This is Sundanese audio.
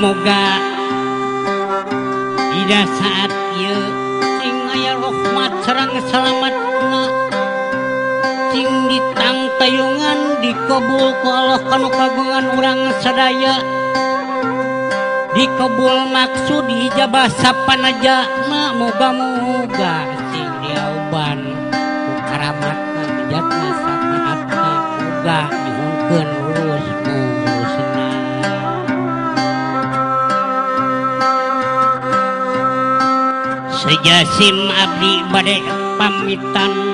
moga ida saat ieu sing aya rahmat sareng salamatna sing ditangtayungan dikabul ku Allah kanu kagungan urang sadaya dikabul maksud dijabah sapanajana moga-moga sing diauban ku karamatna bijatna sapaatna moga nyuhunkeun lurus mulusna sejasim abdi bade pamitan